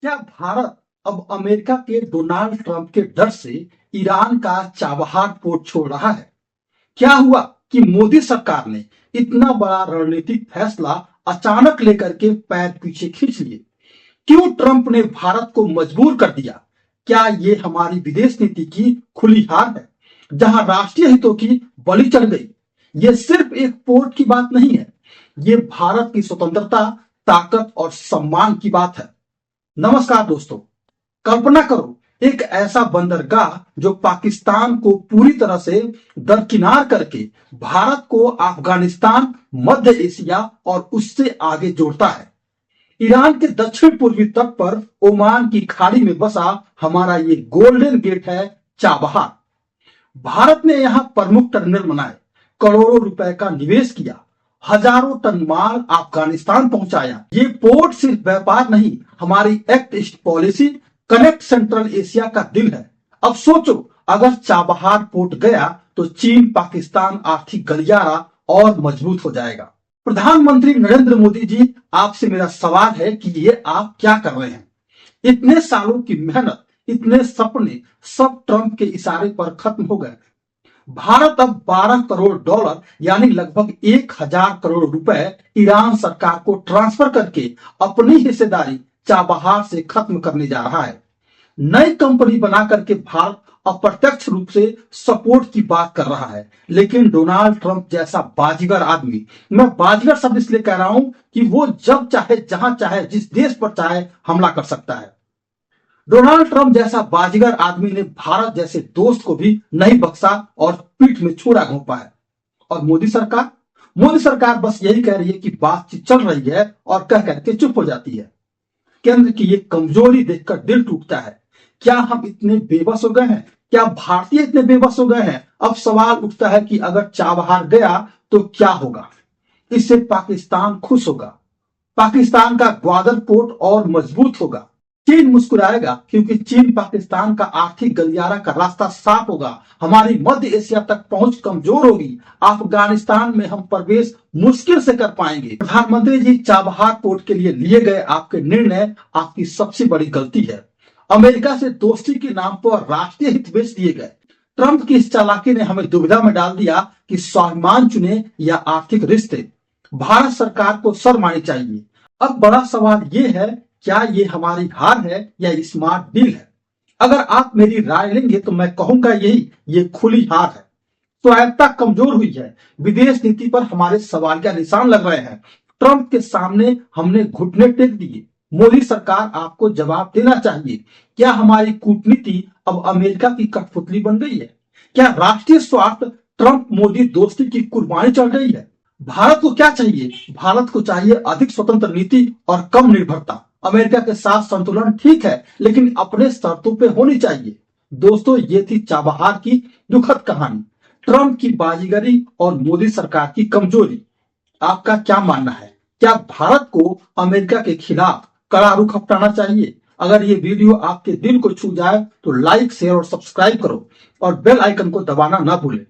क्या भारत अब अमेरिका के डोनाल्ड ट्रंप के डर से ईरान का चाबहार पोर्ट छोड़ रहा है? क्या हुआ कि मोदी सरकार ने इतना बड़ा रणनीतिक फैसला अचानक लेकर के पैर पीछे खींच लिए? क्यों ट्रंप ने भारत को मजबूर कर दिया? क्या ये हमारी विदेश नीति की खुली हार है, जहां राष्ट्रीय हितों की बलि चढ़ गई? ये सिर्फ एक पोर्ट की बात नहीं है, ये भारत की स्वतंत्रता, ताकत और सम्मान की बात है। नमस्कार दोस्तों, कल्पना करो एक ऐसा बंदरगाह जो पाकिस्तान को पूरी तरह से दरकिनार करके भारत को अफगानिस्तान, मध्य एशिया और उससे आगे जोड़ता है। ईरान के दक्षिण पूर्वी तट पर ओमान की खाड़ी में बसा हमारा ये गोल्डन गेट है चाबहार। भारत ने यहाँ प्रमुख टर्मिनल बनाए, करोड़ों रुपए का निवेश किया, हजारों टन माल अफगानिस्तान पहुंचाया। ये पोर्ट सिर्फ व्यापार नहीं, हमारी act east policy, connect central Asia का दिल है। अब सोचो, अगर चाबहार पोर्ट गया तो चीन पाकिस्तान आर्थिक गलियारा और मजबूत हो जाएगा। प्रधानमंत्री नरेंद्र मोदी जी, आपसे मेरा सवाल है कि ये आप क्या कर रहे हैं? इतने सालों की मेहनत, इतने सपने सब ट्रंप के इशारे पर खत्म हो गए। भारत अब 12 करोड़ डॉलर यानी लगभग 1000 करोड़ रुपए ईरान सरकार को ट्रांसफर करके अपनी हिस्सेदारी चाबहार से खत्म करने जा रहा है। नई कंपनी बना करके भारत अप्रत्यक्ष रूप से सपोर्ट की बात कर रहा है, लेकिन डोनाल्ड ट्रंप जैसा बाजीगर आदमी, मैं बाजीगर शब्द इसलिए कह रहा हूं कि वो जब चाहे, जहां चाहे, जिस देश पर चाहे हमला कर सकता है। डोनाल्ड ट्रंप जैसा बाजीगर आदमी ने भारत जैसे दोस्त को भी नहीं बख्शा और पीठ में छुरा घोंपा है। और मोदी सरकार बस यही कह रही है कि बातचीत चल रही है और कह करके चुप हो जाती है। केंद्र की ये कमजोरी देखकर दिल टूटता है। क्या हम इतने बेबस हो गए हैं? क्या भारतीय इतने बेबस हो गए हैं? अब सवाल उठता है कि अगर चाबहार गया तो क्या होगा? इससे पाकिस्तान खुश होगा, पाकिस्तान का ग्वादर पोर्ट और मजबूत होगा। चीन मुस्कुराएगा क्योंकि चीन पाकिस्तान का आर्थिक गलियारा का रास्ता साफ होगा। हमारी मध्य एशिया तक पहुंच कमजोर होगी। अफगानिस्तान में हम प्रवेश मुश्किल से कर पाएंगे। प्रधानमंत्री जी, चाबहार पोर्ट के लिए गए आपके निर्णय आपकी सबसे बड़ी गलती है। अमेरिका से दोस्ती के नाम पर राष्ट्रीय हित बेच दिए गए। ट्रंप की इस चालाकी ने हमें दुविधा में डाल दिया कि स्वाभिमान चुने या आर्थिक रिश्ते। भारत सरकार को शर्म आनी चाहिए। अब बड़ा सवाल ये है, क्या ये हमारी हार है या स्मार्ट डील है? अगर आप मेरी राय लेंगे तो मैं कहूंगा ये खुली हार है। स्वायत्तता कमजोर हुई है, विदेश नीति पर हमारे सवालिया निशान लग रहे हैं। ट्रंप के सामने हमने घुटने टेक दिए। मोदी सरकार, आपको जवाब देना चाहिए। क्या हमारी कूटनीति अब अमेरिका की कठपुतली बन गई है? क्या राष्ट्रीय स्वार्थ ट्रंप मोदी दोस्ती की कुर्बानी चढ़ रही है? भारत को क्या चाहिए? भारत को चाहिए अधिक स्वतंत्र नीति और कम निर्भरता। अमेरिका के साथ संतुलन ठीक है, लेकिन अपने शर्तों पे होनी चाहिए। दोस्तों, ये थी चाबहार की दुखद कहानी, ट्रंप की बाजीगरी और मोदी सरकार की कमजोरी। आपका क्या मानना है? क्या भारत को अमेरिका के खिलाफ कड़ा रुख अपनाना चाहिए? अगर ये वीडियो आपके दिल को छू जाए तो लाइक, शेयर और सब्सक्राइब करो और बेल आइकन को दबाना ना भूलें।